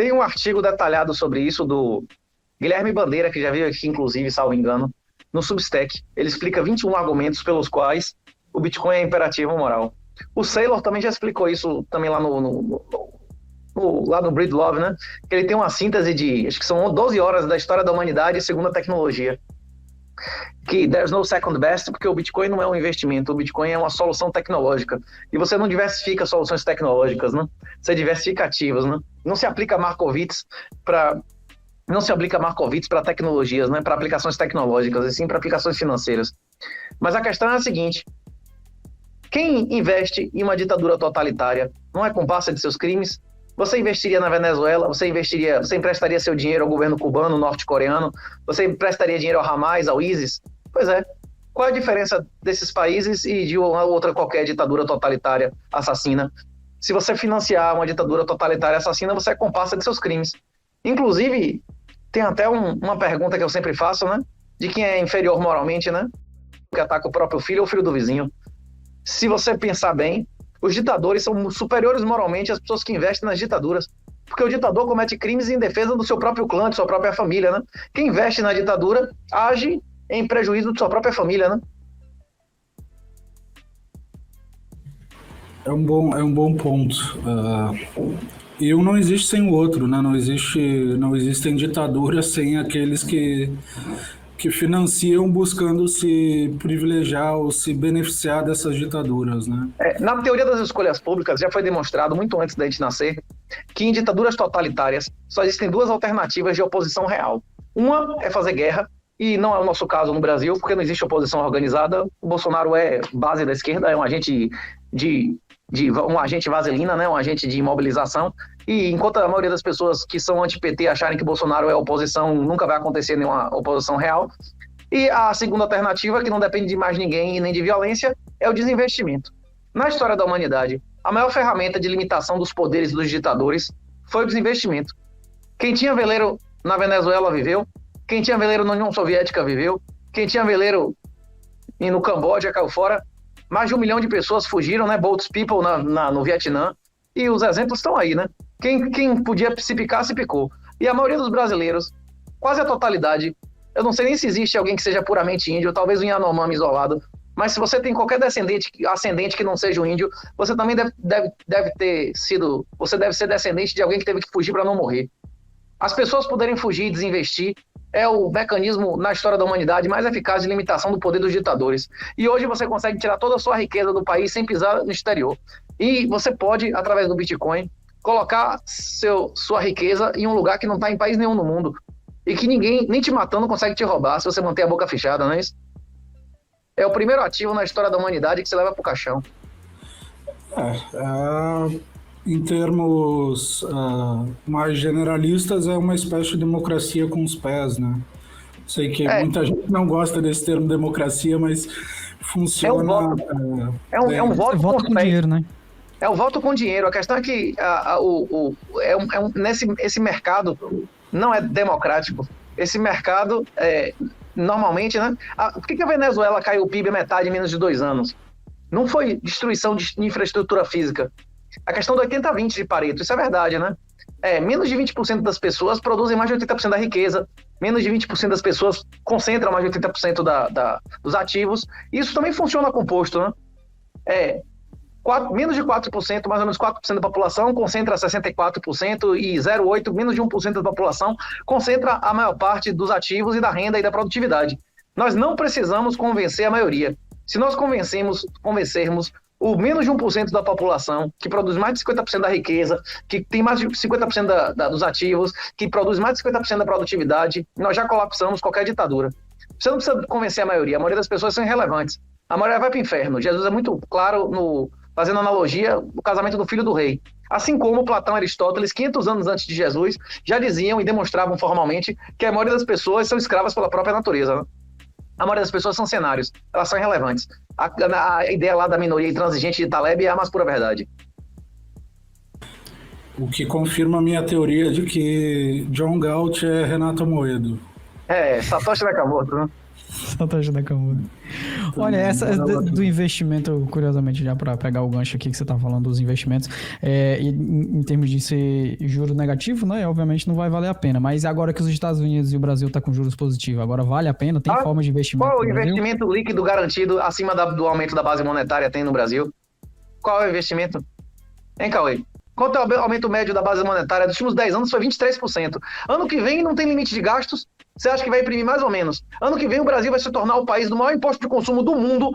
Tem um artigo detalhado sobre isso do Guilherme Bandeira, que já veio aqui, inclusive, salvo engano, no Substack. Ele explica 21 argumentos pelos quais o Bitcoin é imperativo moral. O Saylor também já explicou isso também lá lá no Breedlove, né? Que ele tem uma síntese de, acho que são 12 horas da história da humanidade segundo a tecnologia. Que there's no second best, porque o Bitcoin não é um investimento, o Bitcoin é uma solução tecnológica. E você não diversifica soluções tecnológicas, né? Você diversifica ativos, né? Não se aplica Markowitz para tecnologias, né? Para aplicações tecnológicas, e sim para aplicações financeiras. Mas a questão é a seguinte: quem investe em uma ditadura totalitária não é comparsa de seus crimes? Você investiria na Venezuela? Você emprestaria seu dinheiro ao governo cubano, norte-coreano? Você emprestaria dinheiro ao Hamas, ao ISIS? Pois é. Qual é a diferença desses países e de uma outra qualquer ditadura totalitária assassina? Se você financiar uma ditadura totalitária assassina, você é comparsa de seus crimes. Inclusive, tem até uma pergunta que eu sempre faço, né? De quem é inferior moralmente, né? Que ataca o próprio filho ou o filho do vizinho. Se você pensar bem, os ditadores são superiores moralmente às pessoas que investem nas ditaduras. Porque o ditador comete crimes em defesa do seu próprio clã, de sua própria família, né? Quem investe na ditadura age em prejuízo de sua própria família, né? É um bom ponto. E um não existe sem o outro, né? Não existem ditaduras sem aqueles que financiam buscando se privilegiar ou se beneficiar dessas ditaduras, né? Na teoria das escolhas públicas, já foi demonstrado, muito antes da gente nascer, que em ditaduras totalitárias só existem duas alternativas de oposição real. Uma é fazer guerra, e não é o nosso caso no Brasil, porque não existe oposição organizada. O Bolsonaro é base da esquerda, é um agente um agente vaselina, né? Um agente de imobilização. E enquanto a maioria das pessoas que são anti-PT acharem que Bolsonaro é oposição, nunca vai acontecer nenhuma oposição real. E a segunda alternativa, que não depende de mais ninguém e nem de violência, é o desinvestimento. Na história da humanidade, a maior ferramenta de limitação dos poderes dos ditadores foi o desinvestimento. Quem tinha veleiro na Venezuela viveu, quem tinha veleiro na União Soviética viveu, quem tinha veleiro no Camboja caiu fora. Mais de 1 milhão de pessoas fugiram, né? Boats People no Vietnã. E os exemplos estão aí, né? Quem podia se picar, se picou. E a maioria dos brasileiros, quase a totalidade, eu não sei nem se existe alguém que seja puramente índio, talvez um Yanomami isolado, mas se você tem qualquer ascendente que não seja um índio, você também você deve ser descendente de alguém que teve que fugir para não morrer. As pessoas poderem fugir e desinvestir é o mecanismo na história da humanidade mais eficaz de limitação do poder dos ditadores. E hoje você consegue tirar toda a sua riqueza do país sem pisar no exterior. E você pode, através do Bitcoin, colocar sua riqueza em um lugar que não está em país nenhum no mundo. E que ninguém, nem te matando, consegue te roubar se você manter a boca fechada, não é isso? É o primeiro ativo na história da humanidade que você leva pro caixão. Em termos mais generalistas, é uma espécie de democracia com os pés, né? Sei que muita gente não gosta desse termo democracia, mas funciona. É um voto com dinheiro, né? É o voto com dinheiro. A questão é que esse mercado não é democrático. Esse mercado, normalmente, né? Por que a Venezuela caiu o PIB a metade em menos de 2 anos? Não foi destruição de infraestrutura física. A questão do 80-20 de Pareto, isso é verdade, né? Menos de 20% das pessoas produzem mais de 80% da riqueza, menos de 20% das pessoas concentram mais de 80% dos ativos. Isso também funciona composto, né? Menos de 4%, mais ou menos 4% da população concentra 64% e 0,8%, menos de 1% da população concentra a maior parte dos ativos e da renda e da produtividade. Nós não precisamos convencer a maioria. Se nós convencermos o menos de 1% da população, que produz mais de 50% da riqueza, que tem mais de 50% dos ativos, que produz mais de 50% da produtividade, nós já colapsamos qualquer ditadura. Você não precisa convencer a maioria das pessoas são irrelevantes. A maioria vai para o inferno. Jesus é muito claro, fazendo analogia, o casamento do filho do rei. Assim como Platão e Aristóteles, 500 anos antes de Jesus, já diziam e demonstravam formalmente que a maioria das pessoas são escravas pela própria natureza, né? A maioria das pessoas são cenários, elas são irrelevantes. A ideia lá da minoria intransigente de Taleb é a mais pura verdade. O que confirma a minha teoria de que John Galt é Renato Moedo. Satoshi Nakamoto, né? Satoshi Nakamoto. Olha, essa do investimento, curiosamente, já para pegar o gancho aqui que você tá falando dos investimentos, em termos de ser juro negativo, né? Obviamente não vai valer a pena. Mas agora que os Estados Unidos e o Brasil tá com juros positivos, agora vale a pena? Tem forma de investimento? Qual o investimento líquido garantido acima do aumento da base monetária tem no Brasil? Qual é o investimento? Hein, Cauê? Quanto é o aumento médio da base monetária? Dos últimos 10 anos foi 23%. Ano que vem não tem limite de gastos. Você acha que vai imprimir mais ou menos? Ano que vem o Brasil vai se tornar o país do maior imposto de consumo do mundo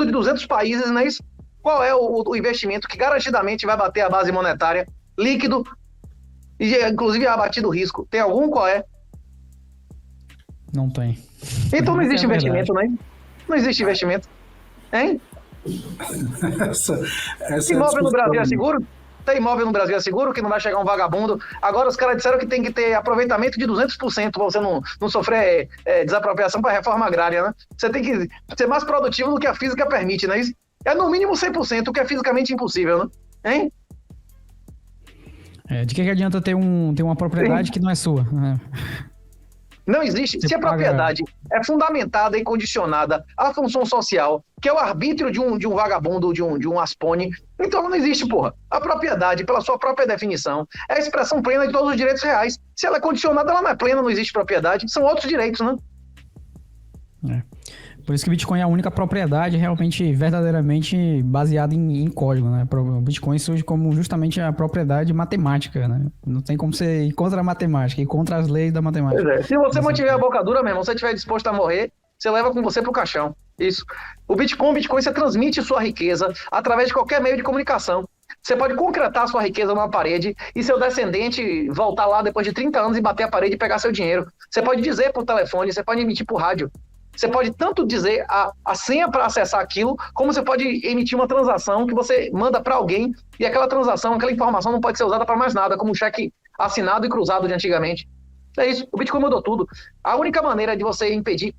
de 200 países, não é isso? Qual é o investimento que garantidamente vai bater a base monetária líquido e inclusive abatido o risco? Tem algum? Qual é? Não tem. Então não existe investimento, né? Não existe investimento. Hein? Essa imóvel no Brasil é seguro? Tem imóvel no Brasil é seguro, que não vai chegar um vagabundo. Agora os caras disseram que tem que ter aproveitamento de 200% para você não sofrer desapropriação para reforma agrária, né? Você tem que ser mais produtivo do que a física permite, não é isso? É no mínimo 100%, o que é fisicamente impossível, né? Hein? De que adianta ter uma propriedade que não é sua? Né? Não existe. Se a propriedade é fundamentada e condicionada à função social, que é o arbítrio de um vagabundo, de um aspone, então não existe, porra. A propriedade, pela sua própria definição, é a expressão plena de todos os direitos reais. Se ela é condicionada, ela não é plena, não existe propriedade. São outros direitos, né? Por isso que o Bitcoin é a única propriedade realmente, verdadeiramente baseada em código, né? O Bitcoin surge como justamente a propriedade matemática, né? Não tem como você ir contra a matemática, ir contra as leis da matemática. Pois é. Se você mantiver a boca dura mesmo, se você estiver disposto a morrer, você leva com você pro caixão. Isso. O Bitcoin, você transmite sua riqueza através de qualquer meio de comunicação. Você pode concretar sua riqueza numa parede e seu descendente voltar lá depois de 30 anos e bater a parede e pegar seu dinheiro. Você pode dizer por telefone, você pode emitir por rádio. Você pode tanto dizer a senha para acessar aquilo, como você pode emitir uma transação que você manda para alguém e aquela transação, aquela informação não pode ser usada para mais nada, como um cheque assinado e cruzado de antigamente. É isso, o Bitcoin mudou tudo. A única maneira de você impedir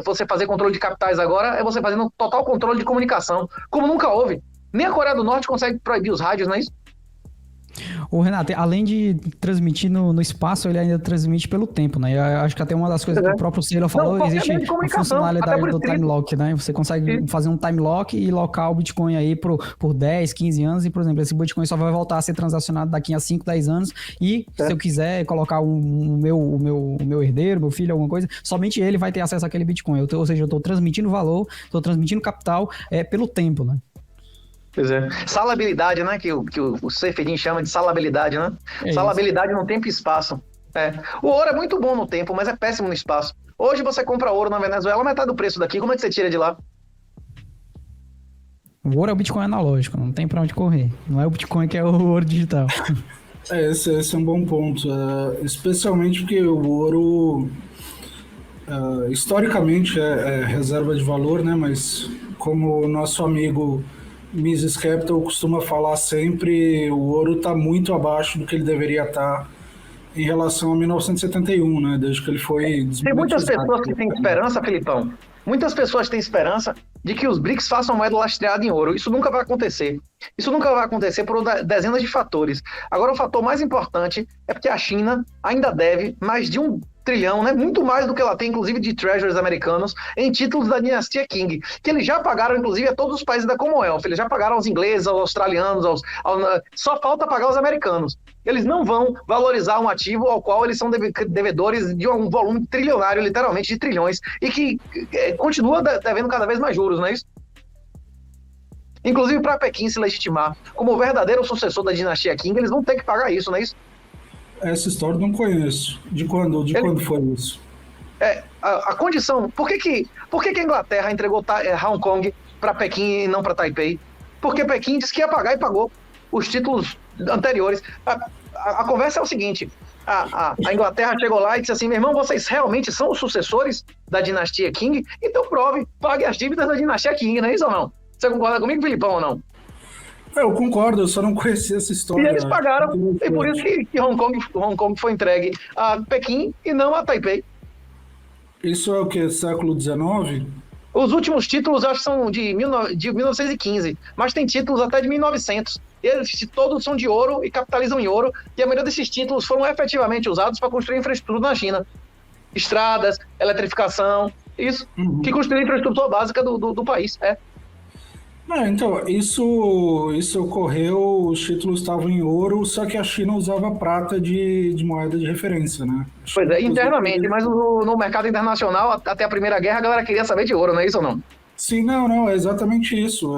você fazer controle de capitais agora é você fazendo total controle de comunicação, como nunca houve. Nem a Coreia do Norte consegue proibir os rádios, não é isso? O Renato, além de transmitir no espaço, ele ainda transmite pelo tempo, né? Eu acho que até uma das coisas que o próprio Saylor falou, existe a funcionalidade do time lock, né? Você consegue fazer um time lock e locar o Bitcoin aí por 10, 15 anos e, por exemplo, esse Bitcoin só vai voltar a ser transacionado daqui a 5, 10 anos e se eu quiser colocar o meu herdeiro, meu filho, alguma coisa, somente ele vai ter acesso àquele Bitcoin. Ou seja, eu estou transmitindo valor, estou transmitindo capital pelo tempo, né? Pois é. Salabilidade, né? Que o Seyfedin chama de salabilidade, né? Salabilidade no tempo e espaço. O ouro é muito bom no tempo, mas é péssimo no espaço. Hoje você compra ouro na Venezuela, metade do preço daqui. Como é que você tira de lá? O ouro é o Bitcoin analógico, não tem pra onde correr. Não é o Bitcoin que é o ouro digital. Esse é um bom ponto. Especialmente porque o ouro, historicamente, é reserva de valor, né? Mas como o nosso amigo Mises Capital costuma falar sempre, o ouro está muito abaixo do que ele deveria estar em relação a 1971, né? Desde que ele foi... Tem muitas pessoas que têm esperança, Felipão. Muitas pessoas têm esperança de que os BRICS façam moeda lastreada em ouro. Isso nunca vai acontecer. Isso nunca vai acontecer por dezenas de fatores. Agora, o fator mais importante é porque a China ainda deve mais de 1 trilhão, né? Muito mais do que ela tem, inclusive, de treasuries americanos em títulos da dinastia Qing, que eles já pagaram, inclusive, a todos os países da Commonwealth. Eles já pagaram aos ingleses, aos australianos, só falta pagar aos americanos. Eles não vão valorizar um ativo ao qual eles são devedores de um volume trilionário, literalmente, de trilhões, e que continua devendo cada vez mais juros, não é isso? Inclusive, para Pequim se legitimar como o verdadeiro sucessor da dinastia Qing, eles vão ter que pagar isso, não é isso? Essa história eu não conheço. De quando foi isso? A condição... Por que a Inglaterra entregou Hong Kong para Pequim e não para Taipei? Porque Pequim disse que ia pagar e pagou os títulos anteriores. A conversa é o seguinte: a Inglaterra chegou lá e disse assim: meu irmão, vocês realmente são os sucessores da dinastia Qing? Então prove, pague as dívidas da dinastia Qing, não é isso ou não? Você concorda comigo, Filipão, ou não? Eu concordo, eu só não conhecia essa história. E eles pagaram, e por isso que Hong Kong foi entregue a Pequim e não a Taipei. Isso é o que? Século XIX? Os últimos títulos, eu acho que são de 1915, mas tem títulos até de 1900. Eles todos são de ouro e capitalizam em ouro, e a maioria desses títulos foram efetivamente usados para construir infraestrutura na China. estradas, eletrificação, isso, que construiu a infraestrutura básica do país. Então, isso ocorreu, os títulos estavam em ouro, só que a China usava prata de moeda de referência, né? Pois é, internamente, mas no mercado internacional, até a Primeira Guerra, a galera queria saber de ouro, não é isso ou não? Sim, não, é exatamente isso.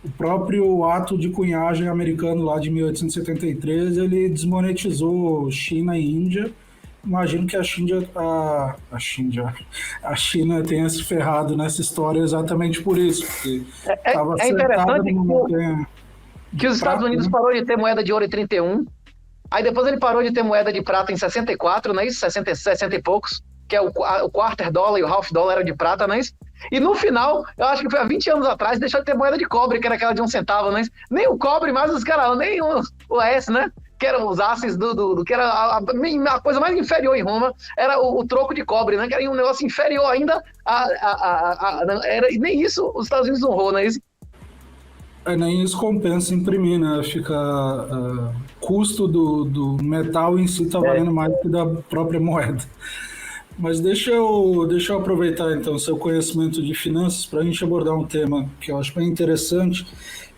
O próprio ato de cunhagem americano lá de 1873, ele desmonetizou China e Índia. Imagino que a China tenha se ferrado nessa história exatamente por isso, porque estava interessante que os Estados Unidos parou de ter moeda de ouro em 31, aí depois ele parou de ter moeda de prata em 64, não é isso? 60 e poucos, que é o quarter dólar e o half dólar era de prata, não é isso? E no final, eu acho que foi há 20 anos atrás, deixou de ter moeda de cobre, que era aquela de 1 centavo, não é isso? Nem o cobre, mais os caras, nem o S, né? Que eram os asses que era a coisa mais inferior em Roma, era o troco de cobre, né? Que era um negócio inferior ainda nem isso os Estados Unidos honrou, não é isso? Nem isso compensa imprimir, né? Fica custo do metal em si está valendo mais que da própria moeda. Mas deixa eu aproveitar então o seu conhecimento de finanças para a gente abordar um tema que eu acho bem interessante,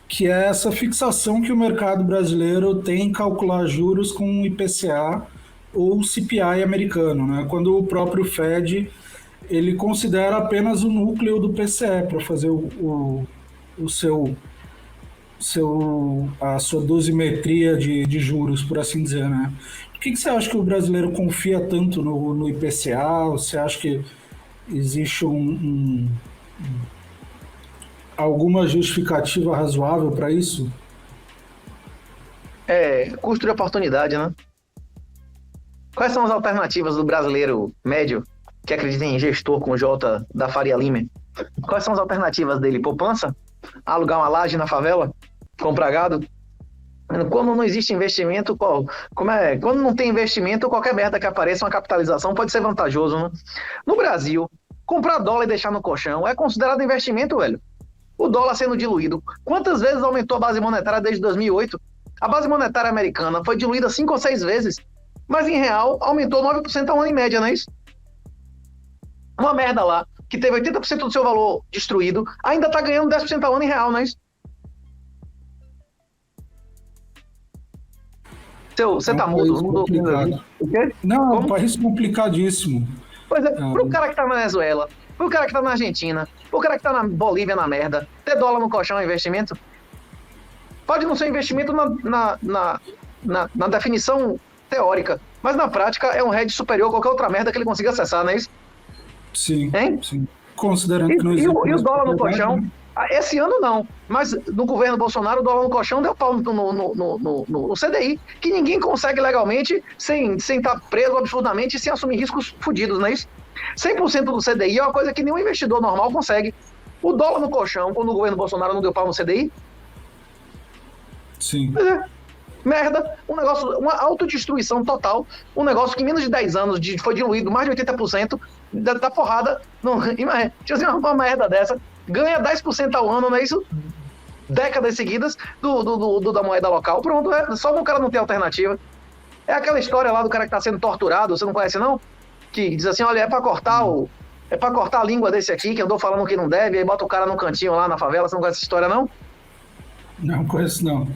que é essa fixação que o mercado brasileiro tem em calcular juros com IPCA ou CPI americano, né? Quando o próprio Fed ele considera apenas o núcleo do PCE para fazer a sua dosimetria de juros, por assim dizer, né? Por que você acha que o brasileiro confia tanto no IPCA? Você acha que existe alguma justificativa razoável para isso? Custo de oportunidade, né? Quais são as alternativas do brasileiro médio que acredita em gestor com J da Faria Lima? Quais são as alternativas dele? Poupança? Alugar uma laje na favela? Comprar gado? Quando não existe investimento, quando não tem investimento, qualquer merda que apareça, uma capitalização pode ser vantajoso, né? No Brasil, comprar dólar e deixar no colchão é considerado investimento, velho. O dólar sendo diluído. Quantas vezes aumentou a base monetária desde 2008? A base monetária americana foi diluída 5 ou 6 vezes, mas em real aumentou 9% ao ano em média, não é isso? Uma merda lá, que teve 80% do seu valor destruído, ainda está ganhando 10% ao ano em real, não é isso? Você tá mudo? O quê? Não, é um país complicadíssimo. Pois é, pro cara que tá na Venezuela, pro cara que tá na Argentina, pro cara que tá na Bolívia na merda, ter dólar no colchão é investimento? Pode não ser investimento na definição teórica, mas na prática é um hedge superior a qualquer outra merda que ele consiga acessar, não é isso? Sim, sim. Considerando que não existe... E o dólar no colchão... Esse ano não, mas no governo Bolsonaro o dólar no colchão deu pau no CDI, que ninguém consegue legalmente, sem estar preso absurdamente e sem assumir riscos fodidos, não é isso? 100% do CDI é uma coisa que nenhum investidor normal consegue. O dólar no colchão, quando o governo Bolsonaro não deu pau no CDI? Sim. Merda, um negócio, uma autodestruição total, um negócio que em menos de 10 anos foi diluído mais de 80% da porrada, tinha assim, uma merda dessa, ganha 10% ao ano, não é isso? Décadas seguidas da moeda local, pronto, só o cara não tem alternativa. É aquela história lá do cara que tá sendo torturado, você não conhece não? Que diz assim, olha, é pra cortar a língua desse aqui, que andou falando que não deve, aí bota o cara num cantinho lá na favela, você não conhece essa história não? Não conheço não.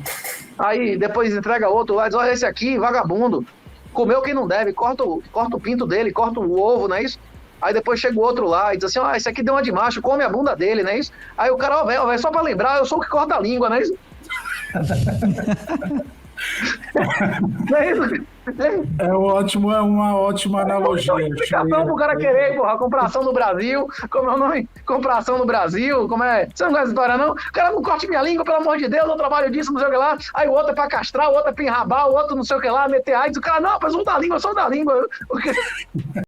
Aí depois entrega outro lá, diz, olha esse aqui, vagabundo, comeu quem não deve, corta o pinto dele, corta o ovo, não é isso? Aí depois chega o outro lá e diz assim, esse aqui deu uma de macho, come a bunda dele, não é isso? Aí o cara, velho, só pra lembrar, eu sou o que corta a língua, não é isso? Não é isso? É uma ótima analogia. Explicação pro cara querer, porra, compração no Brasil, como é o nome? Compração no Brasil, como é? Você não conhece essa história, não? O cara não corte minha língua, pelo amor de Deus, eu trabalho disso, não sei o que lá. Aí o outro é pra castrar, o outro é pra enrabar, o outro não sei o que lá, meter AIDS. O cara, não, mas eu sou da língua,